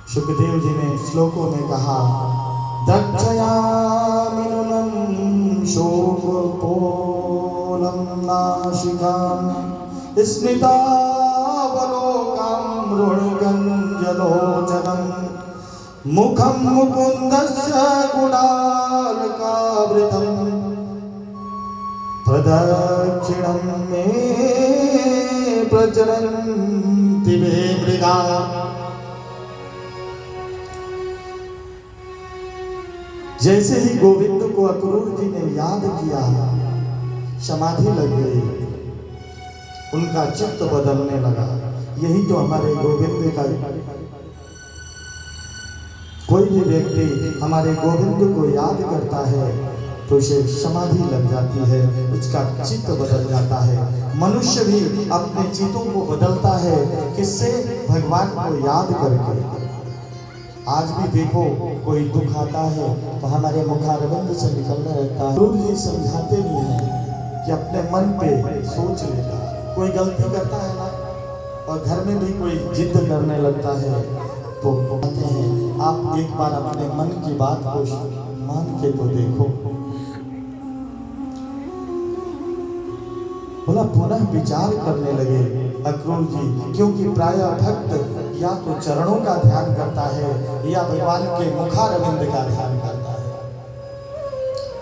सुखदेव जी ने श्लोकों में कहा, दक्षयामिनुनं शोकपोलं नासिकां स्मितावलोकां मृण्गञ्जलोचनं मुखं मुकुन्दस्य गुणालकावृतं प्रदक्षिणं मे प्रचलन्ति वे मृगाः। जैसे ही गोविंद को अक्रूर जी ने याद किया, समाधि लग गई, उनका चित्त बदलने लगा। यही तो हमारे गोविंद का, कोई भी व्यक्ति हमारे गोविंद को याद करता है तो उसे समाधि लग जाती है, उसका चित्त बदल जाता है। मनुष्य भी अपने चित्तों को बदलता है, किससे? भगवान को याद करके। आज भी देखो, कोई दुख आता है तो हमारे मुखारविंद से निकलने रहता है। गुरु जी समझाते भी हैं कि अपने मन पे सोच लेगा। कोई गलती करता है ना, और घर में भी कोई जिद करने लगता है तो कहते हैं आप एक बार अपने मन की बात को मान के तो देखो। बोला पुनः विचार करने लगे अक्रूर जी, क्योंकि प्रायः भक्त या तो चरणों का ध्यान करता है या भगवान के मुखारविंद का ध्यान करता है।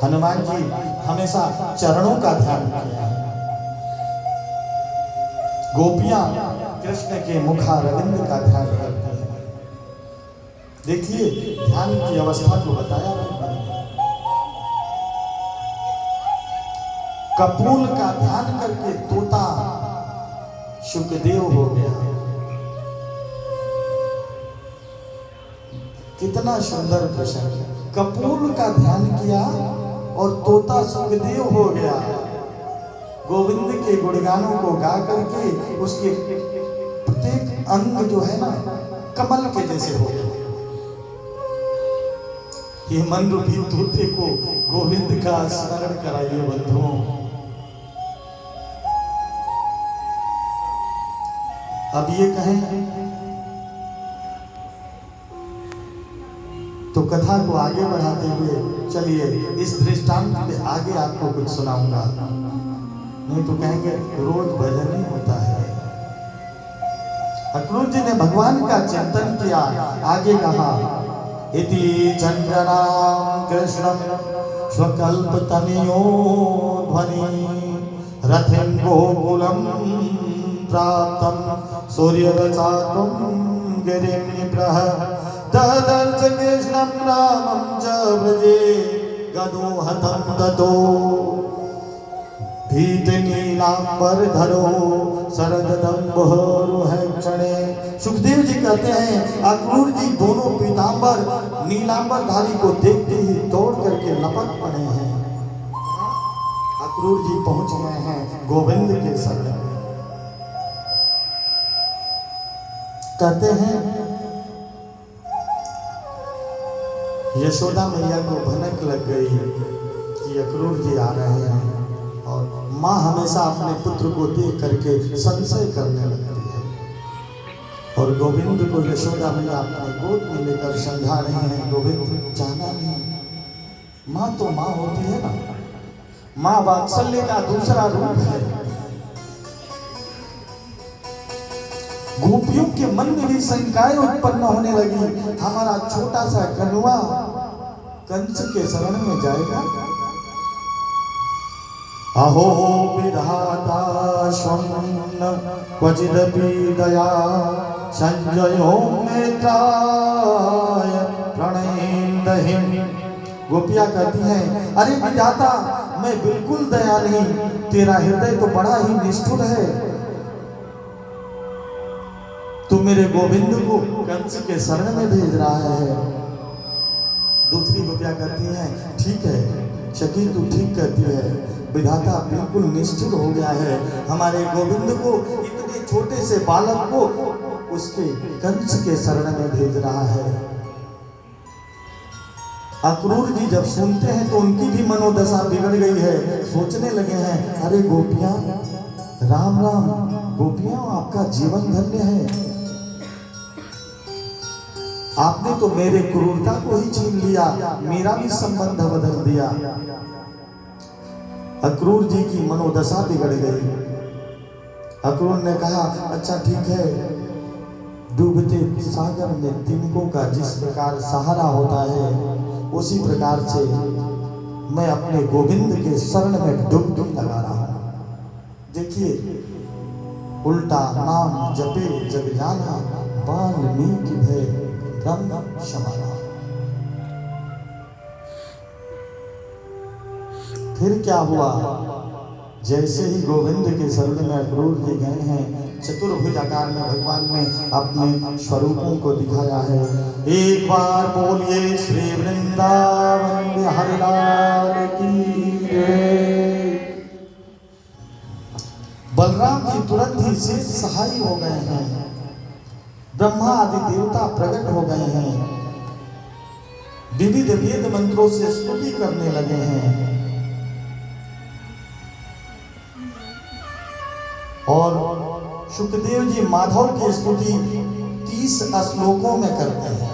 हनुमान जी हमेशा चरणों का ध्यान किया है। गोपियां कृष्ण के मुखारविंद का ध्यान करती हैं। देखिए ध्यान की अवस्था को बताया। कपूल का ध्यान करके तोता सुखदेव हो गया। कितना सुंदर प्रसंग। कपूल का ध्यान किया और तोता सुखदेव हो गया। गोविंद के गुणगानों को गा करके उसके प्रत्येक अंग जो है ना, कमल के जैसे हो गया। ये मन रूपी तोते को गोविंद का स्मरण कराइए बंधुओं। अब ये कहें तो कथा को आगे बढ़ाते हुए चलिए इस दृष्टांत पे आगे आपको कुछ सुनाऊंगा, नहीं तो कहेंगे रोज भजन ही होता है। अक्रूर जी ने भगवान का चिंतन किया। आगे कहा, इति चंद्रनाम कृष्णम स्वकल्पतनयो ध्वनि रथिं गोकुलम प्राप्तम सूर्यरसात्वं गिरिं निप्रह ददर्श कृष्णं रामं च व्रजे गदोहतं ततो भीतनीलांबरधरो शरददम्बरुहक्षणे। सुखदेव जी कहते हैं अक्रूर जी दोनों पीतांबर नीलांबरधारी को देखते ही तोड़ करके लपक पड़े हैं। अक्रूर जी पहुंच गए हैं गोविंद के शरण में। कहते हैं यशोदा मैया को भनक लग गई कि अक्रूर जी आ रहे हैं, और माँ हमेशा अपने पुत्र को देख करके संशय करने लगती है। और गोविंद को यशोदा मैया अपने गोद में लेकर समझा रहे हैं, गोविंद जाना नहीं। माँ तो माँ होती है ना, माँ वात्सल्य का दूसरा रूप है। गोपियों के मन में भी शंकाएं उत्पन्न होने लगी, हमारा छोटा सा कनुआ कंस के शरण में जाएगा। अहो विधाता स्वन्न क्वचिदपि दया संजयो मित्राय प्रणयेन्दहिं। गोपियां कहती हैं, अरे विधाता मैं बिल्कुल दया नहीं, तेरा हृदय तो बड़ा ही निष्ठुर है। तू मेरे गोविंद को कंस के शरण में भेज रहा है। दूसरी गोपियां कहती हैं, ठीक है सखी तू ठीक कहती है, विधाता बिल्कुल निश्चित हो गया है, हमारे गोविंद को इतने छोटे से बालक को उसके कंस के शरण में भेज रहा है। अक्रूर जी जब सुनते हैं तो उनकी भी मनोदशा बिगड़ गई है। सोचने लगे हैं, अरे गोपियां राम राम, गोपियां आपका जीवन धन्य है। आपने तो मेरे क्रूरता को ही छीन लिया, मेरा भी संबंध बदल दिया। अक्रूर जी की मनोदशा बिगड़ गई। अक्रूर ने कहा अच्छा ठीक है, डूबते सागर में तिनकों का जिस प्रकार सहारा होता है उसी प्रकार से मैं अपने गोविंद के शरण में डुबकी लगा रहा हूं। देखिए, उल्टा नाम जपे जग जाना, वाल्मीकि भय ब्रह्म समाना। फिर क्या हुआ, जैसे ही गोविंद के शरण में अक्रूर जी गए हैं, चतुर्भुज आकार में भगवान ने अपने स्वरूपों को दिखाया है। एक बार बोलिए श्री वृंदावन बिहारी लाल की जय। बलराम जी तुरंत ही से सहाय हो गए हैं, ब्रह्मा आदि देवता प्रकट हो गए हैं, विविध वेद मंत्रों से स्तुति करने लगे हैं और शुकदेव जी माधव की स्तुति 30 श्लोकों में करते हैं।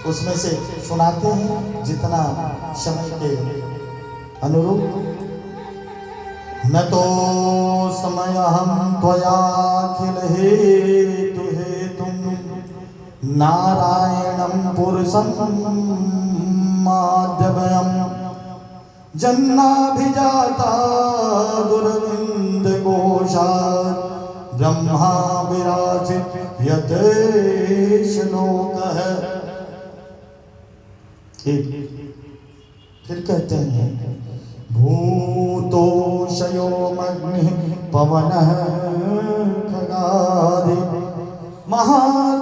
उसमें से सुनाते हैं जितना समय के अनुरूप। न तो समय हम त्वयाखिल हेतु हेतुम नारायणं पुरुषं माध्यमयम् जन्नाभिजाता दुर्विंद कोशात् ब्रह्मा विराजित यतेश लोकः। फिर कहते हैं भूतोषयोमग्निः पवनः खगादि महादेव